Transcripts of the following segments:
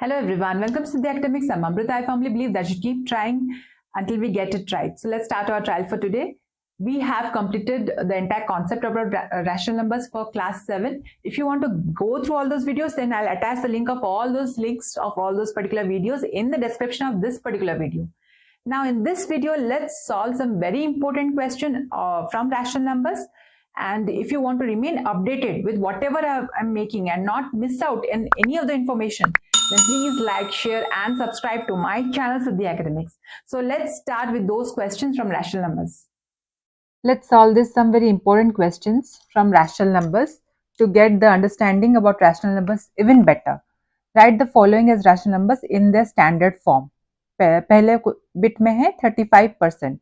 Hello everyone, welcome to the Academics. I'm Amrita. I firmly believe that you keep trying until we get it right. So let's start our trial for today. We have completed the entire concept of rational numbers for class 7. If you want to go through all those videos, then I'll attach the link of all those links of all those particular videos in the description of this particular video. Now in this video, let's solve some very important question from rational numbers. And if you want to remain updated with whatever I'm making and not miss out in any of the information, then please like, share and subscribe to my channel Siddhi Academics. So let's start with those questions from rational numbers. Let's solve some very important questions from rational numbers to get the understanding about rational numbers even better. Write the following as rational numbers in their standard form. पहले bit में है 35%.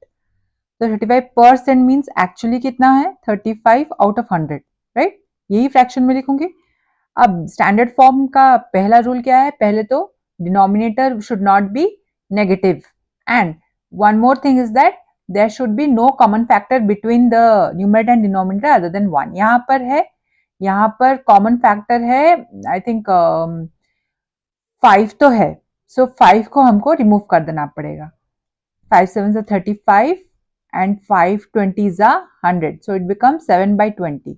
तो 35% means actually कितना है 35 out of 100, right? यही fraction में लिखूंगी. अब स्टैंडर्ड फॉर्म का पहला रूल क्या है? पहले तो denominator should not be negative and one more thing is that there should be no common factor between the numerator and denominator other than 1. यहाँ पर है, यहाँ पर कॉमन फैक्टर है आई थिंक 5 तो है, सो 5 को हमको रिमूव कर देना पड़ेगा. 5 7 35 and 5 20s are 100, so it becomes 7 by 20.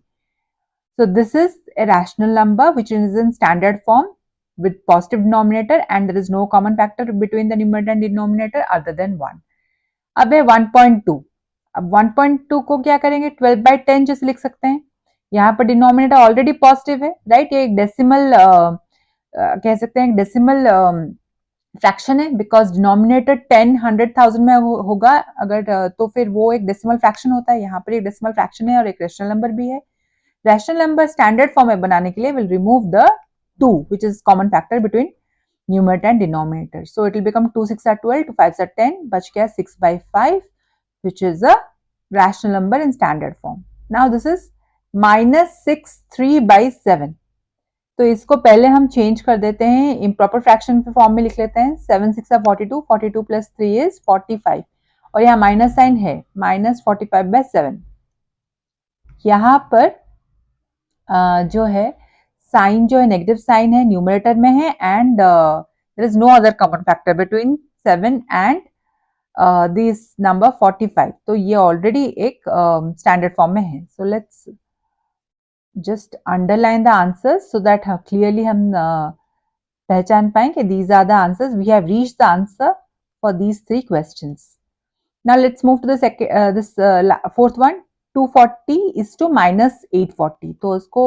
So this is a rational number which is in standard form with positive denominator and there is no common factor between the numerator and denominator other than 1. अब है 1.2. अब 1.2 को क्या करेंगे? 12 by 10 जैसे लिख सकते हैं. यहाँ पर डिनोमिनेटर ऑलरेडी पॉजिटिव है, राइट? ये एक डेसिमल कह सकते हैं, डेसिमल फ्रैक्शन है बिकॉज डिनोमिनेटर 10 100,000 में होगा अगर तो फिर वो एक डेसिमल फ्रैक्शन होता है. यहाँ पर एक डेसिमल फ्रैक्शन है और एक रेशनल नंबर भी है. रैशनल नंबर स्टैंडर्ड फॉर्म में बनाने के लिए will remove the 2 which is common factor between numerator and denominator. So it will become 2 6 are 12, 2 5 are 10, बच गया 6 by 5 which is a rational number in standard form. Now this is minus 6 3 by 7. तो इसको पहले हम change कर देते हैं, improper fraction के फॉर्म में लिख लेते हैं. 7 6 are 42, 42 plus 3 is 45 और यहाँ माइनस साइन है, minus 45 by 7. यहाँ पर जो है साइन जो है नेगेटिव साइन है, न्यूमरेटर में है and there is no other common factor between 7 and this number 45. तो ये ऑलरेडी एक स्टैंडर्ड फॉर्म में है. So let's just underline the answers so that clearly हम पहचान पाएं कि these are the answers. We have reached the answer for these 3 questions. Now let's move to this fourth one. 240 is to minus 840. तो उसको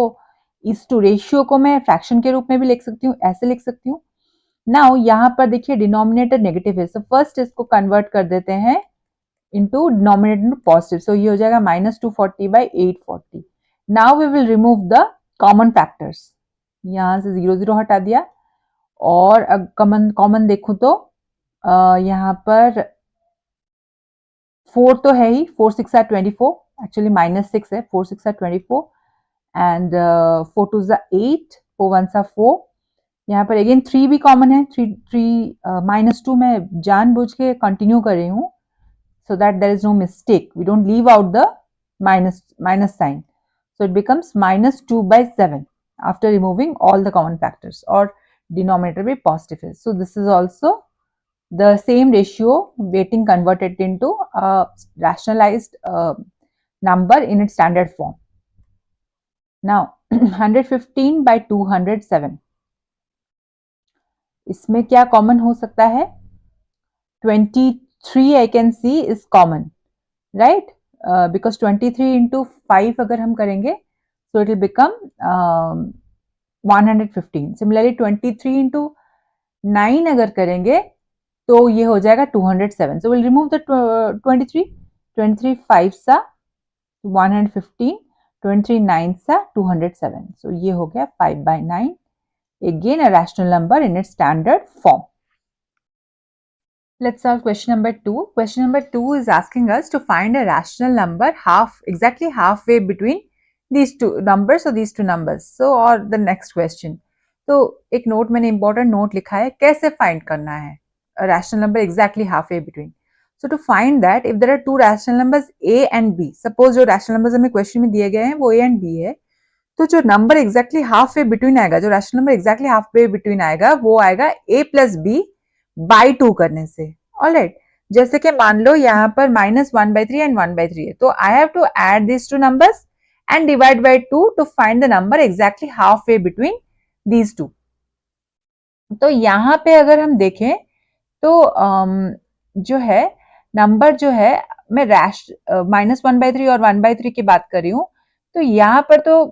इस two ratio को मैं fraction के रूप में भी लिख सकती हूँ, ऐसे लिख सकती हूँ. नाउ यहाँ पर देखिए डिनोमिनेटर नेगेटिव है, सो फर्स्ट इसको कन्वर्ट कर देते हैं into denominator into positive. So ये हो जाएगा minus 240 by 840. Now we will remove the common factors. यहाँ से 0 0 हटा दिया और कॉमन देखूं तो यहाँ पर 4 तो है ही, 4 6 are 24, एक्चुअली -6 है, 4 6 are 24 and 4 2s are 8, 4 1s are 4. यहाँ पर अगेन 3 भी कॉमन है. 3 -2 में जानबूझ के कंटिन्यू कर रही हूँ so that there is no mistake. We don't leave out the minus sign. So it becomes minus 2 by 7 after removing all the common factors or denominator भी positive है. So this is also the same ratio getting converted into a rationalized number in its standard form. Now 115 by 207. इसमें क्या common हो सकता है? 23 I can see is common, right? Because 23 into 5 अगर हम करेंगे so it will become 115. Similarly 23 into 9 अगर करेंगे तो ये हो जाएगा 207. So we'll remove the 23. 23 5s are 115, 23 9s are 207. So ये हो गया 5 by 9. Again a rational number in its standard form. Let's solve question number 2. Question number 2 is asking us to find a rational number exactly halfway between these two numbers or these two numbers. So or the next question. तो एक note मैंने important note लिखा है, कैसे find करना है a rational number exactly halfway between. So to find that, if there are two rational numbers a and b, suppose जो rational numbers हमें question में दिए गए हैं वो a and b है, तो जो number exactly half way between आएगा, जो rational number exactly half way between आएगा, वो आएगा a प्लस बी बाई 2 करने से। ऑलराइट, जैसे कि मान लो यहाँ पर -1/3 एंड 1/3 है, तो I have to add this two numbers and divide by 2 to find the number exactly half way between these two. तो यहाँ पे अगर हम देखें तो जो है नंबर जो है, मैं -1/3 और 1/3 की बात कर रही हूँ, तो यहाँ पर तो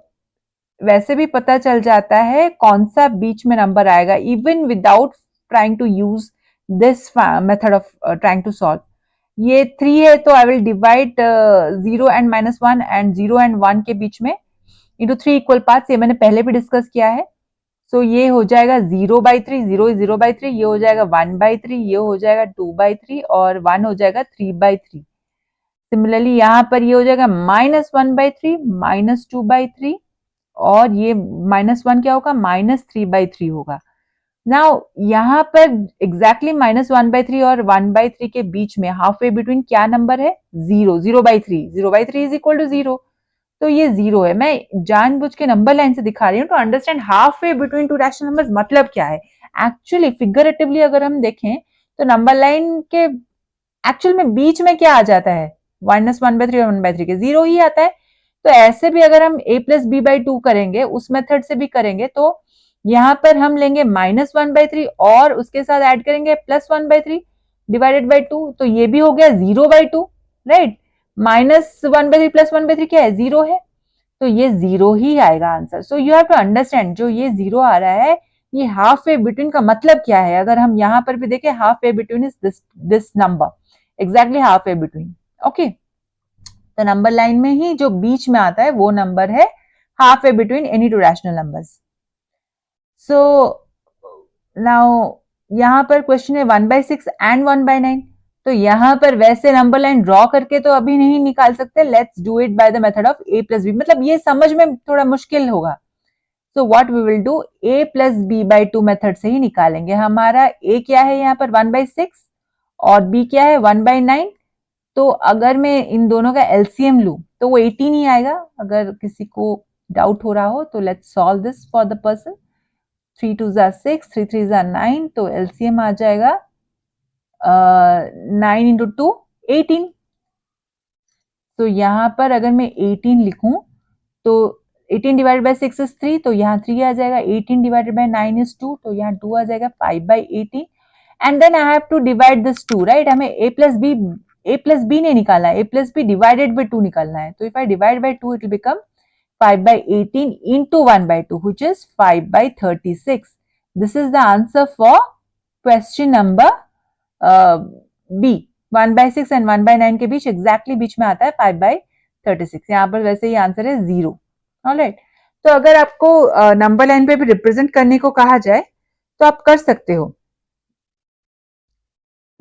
वैसे भी पता चल जाता है कौन सा बीच में नंबर आएगा, even without trying to use this method of trying to solve. ये 3 है तो I will divide 0 and -1 and 0 and 1 के बीच में इंटू 3 इक्वल पार्ट्स, ये मैंने पहले भी डिस्कस किया है। सो ये हो जाएगा 0/3, 0/3, ये हो जाएगा 1/3, ये हो जाएगा 2/3 और 1 हो जाएगा 3/3। सिमिलरली यहाँ पर ये हो जाएगा -1/3, -2/3 और ये -1 क्या होगा, -3/3 होगा। नाउ यहाँ पर एग्जैक्टली -1/3 और 1/3 के बीच में हाफ वे बिटवीन क्या नंबर है, 0, 0/3, 0/3 इज इक्वल टू 0, तो ये 0 है। मैं जानबूझ के नंबर लाइन से दिखा रही हूँ to understand half way between two rational numbers मतलब क्या है। एक्चुअली फिगरेटिवली अगर हम देखें तो नंबर लाइन के एक्चुअल में बीच में क्या आ जाता है, -1/3 और 1/3 के 0 ही आता है। तो ऐसे भी अगर हम a प्लस बी बाई 2 करेंगे, उस मेथड से भी करेंगे, तो यहाँ पर हम लेंगे -1/3 और उसके साथ ऐड करेंगे +1/3 डिवाइडेड बाई 2, तो ये भी हो गया 0/2, राइट। -1/3 +1/3 क्या है, 0 है, तो ये 0 ही आएगा answer. So you have to understand जो ये 0 आ रहा है, ये हाफ वे बिटवीन का मतलब क्या है। अगर हम यहाँ पर भी देखें, half way between is this number, exactly half way between. Okay, तो नंबर लाइन में ही जो बीच में आता है वो नंबर है half way between any two rational numbers. So now यहाँ पर क्वेश्चन है 1/6 एंड 1/9, तो यहाँ पर वैसे नंबर लाइन ड्रॉ करके तो अभी नहीं निकाल सकते, let's do it by the method of a plus B, मतलब ये समझ में थोड़ा मुश्किल होगा। So what we will do, a plus B by 2 method से ही निकालेंगे। हमारा a क्या है यहाँ पर 1/6 और b क्या है 1/9, तो अगर मैं इन दोनों का एलसीएम लूं तो वो 18 ही आएगा। अगर किसी को डाउट हो रहा हो तो let's solve this for the person. 3 2 6, 3 3 9, तो एलसीएम आ जाएगा 9 इंटू 2 18। तो यहाँ पर अगर मैं 18 लिखूं तो 18 डिवाइडेड बाई 6 इज 3, तो यहाँ 3 आ जाएगा। 18 डिवाइडेड बाई 9 इज 2, तो यहाँ 2 आ जाएगा। 5/18 and then I have to divide this 2, right. हमें a प्लस बी नहीं निकालना है, a plus B divided by 2 निकालना है। तो if I divide by 2 it will become 5/18 into 1/2, which is 5/36. This is the answer for question number B. 1/6 and 1/9 के बीच exactly बीच में आता है 5/36। यहाँ पर वैसे ही आंसर है 0। ऑलराइट, तो अगर आपको नंबर लाइन पे भी रिप्रेजेंट करने को कहा जाए तो आप कर सकते हो।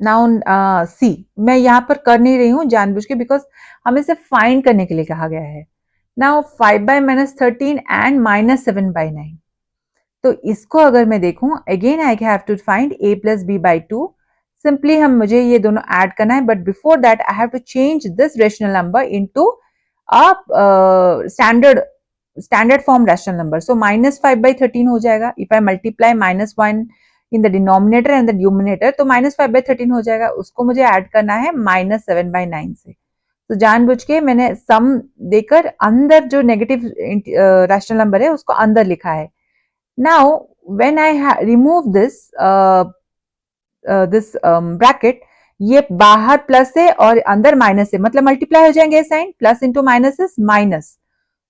नाउ सी, मैं यहाँ पर कर नहीं रही हूँ जानबूझ के, बिकॉज हमें सिर्फ फाइंड करने के लिए कहा गया है। नाउ 5/-13 एंड -7/9, तो इसको अगर मैं देखूं, again I have to find a plus B by 2। Simply हम मुझे ये दोनों ऐड करना है, but before that I have to change this rational number into a standard form rational number. So -5/13 हो जाएगा if I multiply -1 in the denominator and the numerator, तो -5/13 हो जाएगा। उसको मुझे ऐड करना है -7/9 से। तो जानबूझ के मैंने सम देकर अंदर जो नेगेटिव रैशनल नंबर है उसको अंदर लिखा है। Now when I remove this bracket, ये बाहर प्लस है और अंदर माइनस है, मतलब मल्टीप्लाई हो जाएंगे sign, plus into minus is minus.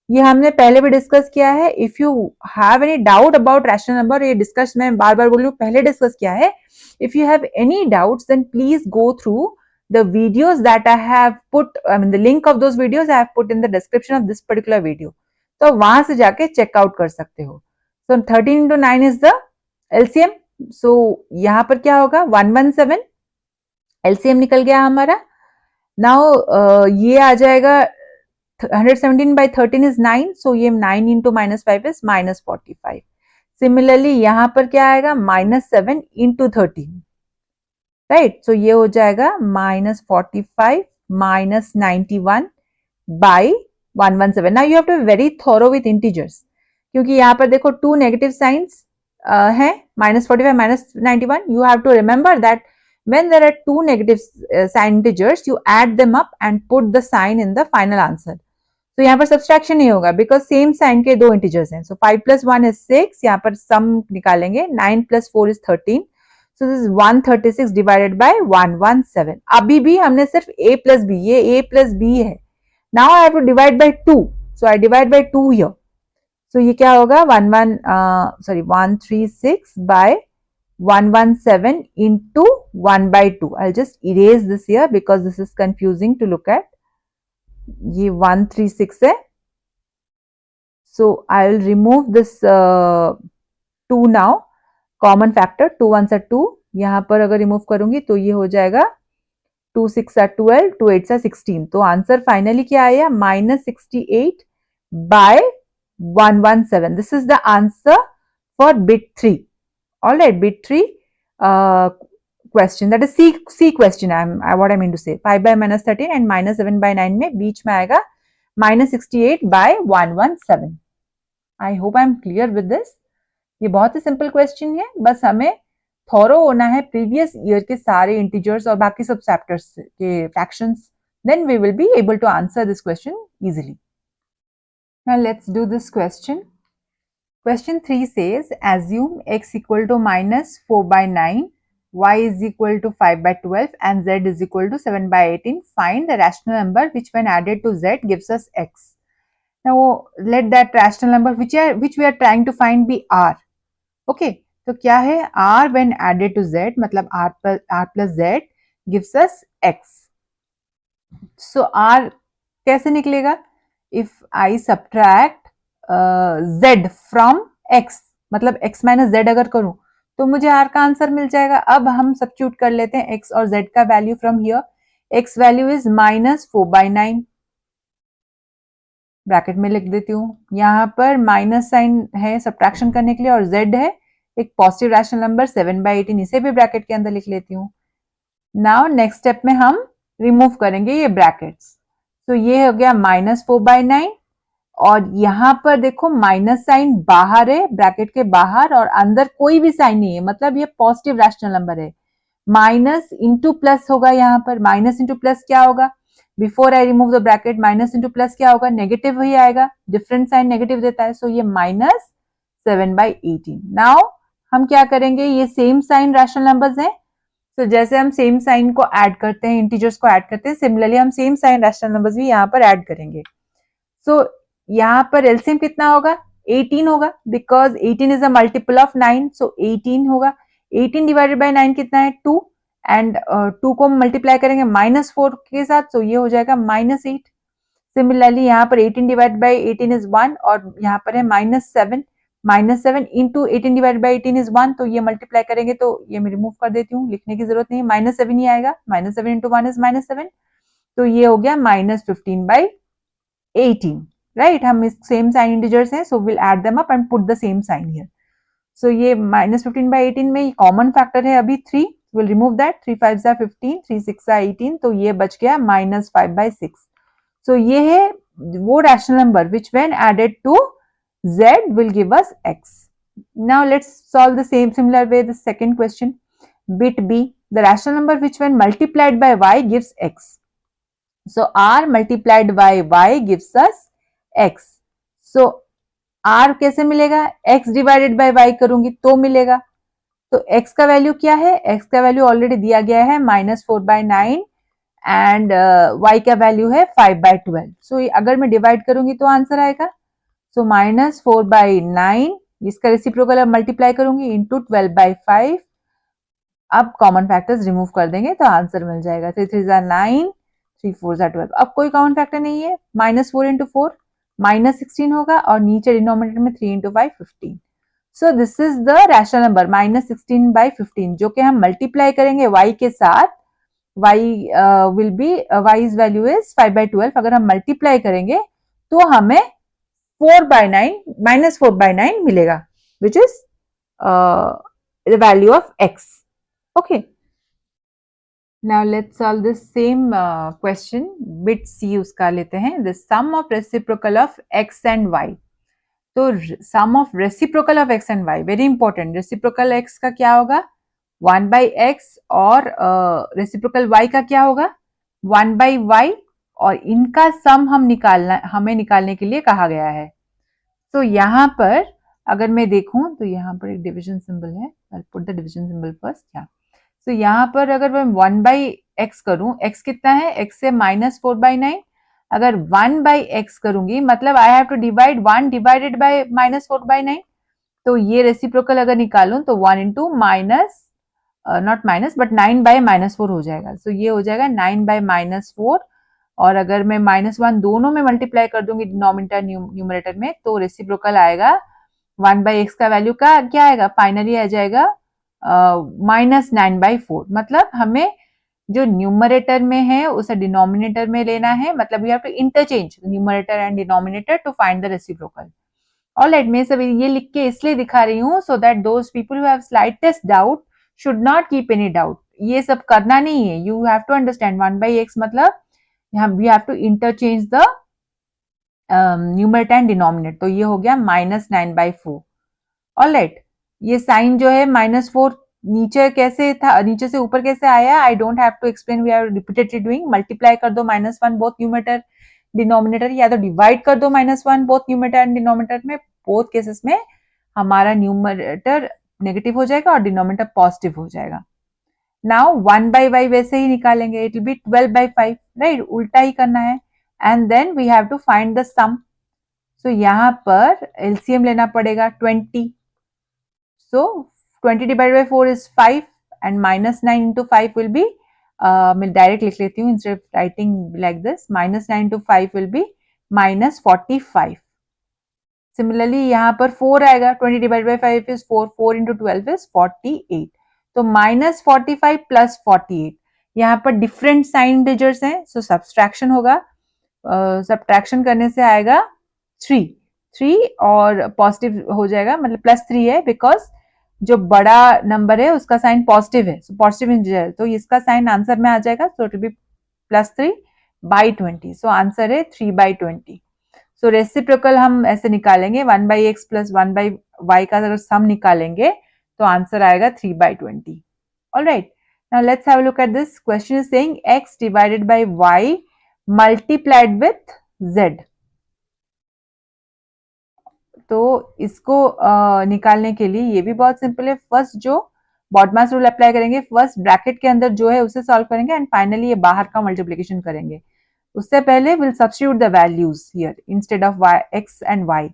ये हमने पहले भी डिस्कस किया है। If you have any doubt about rational number, ये डिस्कस मैं बार बार बोल रही हूँ, पहले डिस्कस किया है। If you have any doubts then please go through the videos that I have put, I mean the link of those videos I have put in the description of this particular video, तो वहां से जाके checkout कर सकते हो। So 13 into 9 is the LCM, so यहाँ पर क्या होगा 117, LCM निकल गया हमारा। नाउ ये आ जाएगा 117/13 is 9, so ये 9 into -5 is -45। सिमिलरली यहाँ पर क्या आएगा -7 into 13, राइट। सो ये हो जाएगा -45 -91 by 117. Now you have to be very thorough with integers, क्योंकि यहाँ पर देखो 2 negative signs है, -45 -91. You have to remember that when there are 2 negative sign integers, you add them up and put the sign in the final answer. तो यहाँ पर subtraction नहीं होगा बिकॉज सेम साइन के 2 इंटीजर्स हैं. सो 5 + 1 is 6. यहाँ पर सम निकालेंगे. 9 + 4 is 13. So this is 136 divided by 117. अभी भी हमने सिर्फ a plus b, ये a plus b है. Now I have to divide by 2. So I divide by 2 here. So ये क्या होगा? 136 by 117 into 1 by 2. I'll just erase this here because this is confusing to look at. ये 136 है. So I'll remove this 2 now. Common factor 2 1s are 2. यहाँ पर अगर remove करूंगी तो ये हो जाएगा 2 6 are 12, 2 8 are 16. तो आंसर फाइनली क्या आया? -68 by 117. This is the answer for bit 3. All right, bit 3 question, that is C question. What I mean to say, 5 by -13 and -7 by 9 में बीच में आएगा -68 by 117. I hope I am clear with this. ये बहुत ही simple question है, बस हमें thorough होना है प्रीवियस ईयर के सारे इंटीजर्स और बाकी सब चैप्टर्स के fractions. Then we will be able to answer this question easily. Now let's do this question. Question 3 says, assume x equal to -4 by 9, y is equal to 5 by 12 and z is equal to 7 by 18. Find the rational number which when added to z gives us x. Now let that rational number which we are trying to find be r. Okay, तो क्या है? r when added to z, मतलब r plus z gives us x. So r कैसे निकलेगा? If I subtract z from x, मतलब x minus z अगर करूं तो मुझे r का आंसर मिल जाएगा. अब हम सब्स्टिट्यूट कर लेते हैं x और z का value from here. x value is -4 by 9. Bracket में लिख देती हूँ. यहाँ पर माइनस साइन है सब्ट्रैक्शन करने के लिए और z है एक पॉजिटिव रैशनल नंबर 7 by 18. इसे भी ब्रैकेट के अंदर लिख लेती हूँ. नाउ नेक्स्ट स्टेप में हम रिमूव करेंगे ये ब्रैकेट्स. तो ये हो गया -4 by 9 और यहाँ पर देखो माइनस साइन बाहर है ब्रैकेट के बाहर और अंदर कोई भी साइन नहीं है, मतलब ये पॉजिटिव रैशनल नंबर है. माइनस इंटू प्लस होगा. यहाँ पर माइनस इंटू प्लस क्या होगा? Before I remove the bracket minus into plus क्या होगा? नेगेटिव ही आएगा. डिफरेंट साइन नेगेटिव देता है. सो ये -7 by 18. नाउ हम क्या करेंगे? ये सेम साइन रैशनल नंबर्स हैं. तो जैसे हम सेम साइन को ऐड करते हैं, इंटीजर्स को ऐड करते हैं, सिमिलरली हम सेम साइन रैशनल नंबर्स भी यहाँ पर ऐड करेंगे. सो यहाँ पर एलसीएम कितना होगा? 18 होगा because 18 is a multiple of 9. सो 18 होगा. 18 डिवाइडेड बाय 9 कितना है? 2. एंड 2 को मल्टीप्लाई करेंगे -4 के साथ. सो ये हो जाएगा -8. सिमिलरली यहाँ पर 18 डिवाइडेड बाय 18 इज 1 और यहाँ पर है -7. -7 इंटू 18 डिवाइडेड बाय 18 इज 1. तो ये मल्टीप्लाई करेंगे तो ये मैं रिमूव कर देती हूँ, लिखने की जरूरत नहीं है. -7 ही आएगा. -7 इंटू 1 इज -7. तो ये हो गया -15 by 18. राइट, हम इस सेम साइन इंटीजर्स हैं, so will add them up and put the same sign here. So ये -15 by 18 में कॉमन फैक्टर है अभी 3. Will remove that. 3 5s are 15, 3 6 are 18. तो ये बच गया -5 by 6. सो ये है वो rational number which when added to z will give us x. Now let's solve the similar way the second question. Bit B, the rational number which when multiplied by y gives x. So r multiplied by y gives us x. So r कैसे मिलेगा? x divided by y करूंगी तो मिलेगा. तो x का value क्या है? x का वैल्यू ऑलरेडी दिया गया है -4 by 9 एंड y का वैल्यू है 5 by 12. सो अगर मैं डिवाइड करूंगी तो आंसर आएगा. सो -4 by 9, इसका रेसिप्रोकल अब मल्टीप्लाई करूंगी इंटू 12 by 5. अब कॉमन फैक्टर्स रिमूव कर देंगे तो आंसर मिल जाएगा. 3 3s are 9, 3 4s are 12. अब कोई कॉमन फैक्टर नहीं है. -4 इंटू 4 -16 होगा और नीचे डिनोमिनेटर में 3 into 5 15. So this is the rational number -16 by 15 जो कि हम मल्टीप्लाई करेंगे y के साथ. y will be y's value is 5 by 12. अगर हम मल्टीप्लाई करेंगे तो हमें 4 by 9 -4 by 9 मिलेगा which is the value of x. Okay. Now let's solve this same question. Bit C उसका लेते हैं. The sum of reciprocal of x and y. तो sum of reciprocal of x and y very important. Reciprocal x का क्या होगा 1 by x और reciprocal y का क्या होगा 1 by y और इनका सम हमें निकालने के लिए कहा गया है. तो यहाँ पर अगर मैं देखूं तो यहाँ पर एक डिविजन सिंबल है. I'll put the division symbol first. Yeah. तो यहाँ पर अगर मैं 1 बाई एक्स करूं, x कितना है x से -4/9. अगर 1 बाई एक्स करूंगी मतलब I have to divide 1 divided by -4/9. तो ये रेसिप्रोकल अगर निकालूं तो 1 into minus not minus but 9 by -4 हो जाएगा. तो ये हो जाएगा 9 बाय -4 और अगर मैं -1 दोनों में मल्टीप्लाई कर दूंगी डिनोमिनेटर न्यूमरेटर में तो रेसिप्रोकल आएगा 1 बाई एक्स का वैल्यू का क्या आएगा फाइनली आ जाएगा -9/4. मतलब हमें जो न्यूमरेटर में है उसे डिनोमिनेटर में लेना है. मतलब we have to interchange numerator and denominator to find the reciprocal. Alright, मैं सब ये लिख के इसलिए दिखा रही हूँ so that those people who have slightest doubt should not keep any doubt. ये सब करना नहीं है. You have to understand 1 by x मतलब we have to interchange the numerator and denominator. तो ये हो गया -9/4. ऑलराइट, ये साइन जो है -4 नीचे कैसे था, नीचे से ऊपर कैसे आया I don't have to explain. We are repeatedly doing. Multiply कर दो -1 बोथ न्यूमरेटर डिनोमिनेटर या तो डिवाइड कर दो -1 बोथ न्यूमरेटर एंड डिनोमिनेटर में. बोथ केसेस में हमारा न्यूमरेटर नेगेटिव हो जाएगा और डिनोमिनेटर पॉजिटिव हो जाएगा. नाउ 1 बाई वाई वैसे ही निकालेंगे. It will B 12/5. राइट, उल्टा ही करना है. And then we have to find the sum. So यहाँ पर एलसीएम लेना पड़ेगा 20. So 20 divided by 4 is 5 and -9 into 5 will be मैं डायरेक्ट लिख लेती हूँ instead of writing like this. -9 into 5 will be -45. Similarly यहाँ पर 4 आएगा. 20 divided by 5 is 4. 4 into 12 is 48. तो -45 प्लस 48. यहाँ पर डिफरेंट साइन इंटीजर्स हैं सो सब्सट्रैक्शन होगा. सब्ट्रैक्शन करने से आएगा 3 और पॉजिटिव हो जाएगा मतलब +3 है बिकॉज जो बड़ा नंबर है उसका साइन पॉजिटिव है. सो पॉजिटिव इंटीजर तो इसका साइन आंसर में आ जाएगा. So it will be +3/20. So answer है 3/20. सो रेसिप्रोकल हम ऐसे निकालेंगे 1 by X plus 1 by Y का अगर सम निकालेंगे तो आंसर आएगा 3/20. Alright, now let's have a look at this. Question is saying x divided by y multiplied with z. तो इसको निकालने के लिए ये भी बहुत सिंपल है. फर्स्ट जो बॉडमास रूल अप्लाई करेंगे, फर्स्ट ब्रैकेट के अंदर जो है उसे सॉल्व करेंगे एंड फाइनली ये बाहर का मल्टीप्लिकेशन करेंगे. उससे पहले will substitute the values here instead of x and y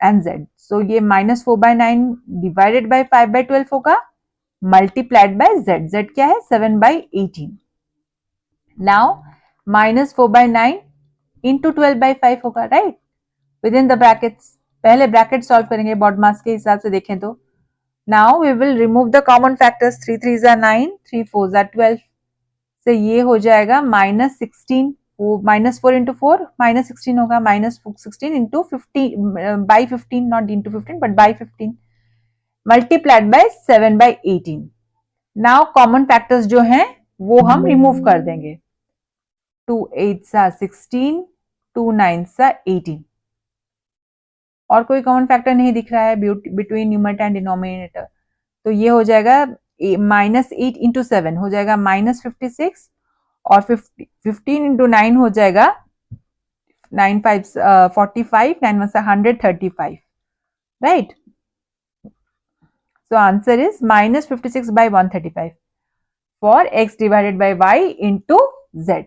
and z. सो ये -4/9 डिवाइडेड बाय 5/12 होगा मल्टीप्लाइड बाय z. z क्या है 7/18. नाउ -4/9 इंटू 12/5 होगा. Right, within the brackets. पहले ब्रैकेट सॉल्व करेंगे बॉडमास के हिसाब से देखें तो. Now we will remove the common factors. 3 3 ज़ा 9, 3 4 ज़ा 12. से ये हो जाएगा -16. वो -4 इंटू 4 -16 होगा. -16 into 15/15 not into 15 but by 15 multiplied by 7/18. Now common factors जो हैं वो हम रिमूव कर देंगे. 2 8 ज़ा 16, 2 9 ज़ा 18. और कोई कॉमन फैक्टर नहीं दिख रहा है बिटवीन न्यूमरेटर एंड डिनोमिनेटर. तो ये हो जाएगा -8 इंटू 7 हो जाएगा -56 और 15 इंटू 9 हो जाएगा 9 5 45, 9 1 135. Right, so answer is -56/135 for x divided by y into z.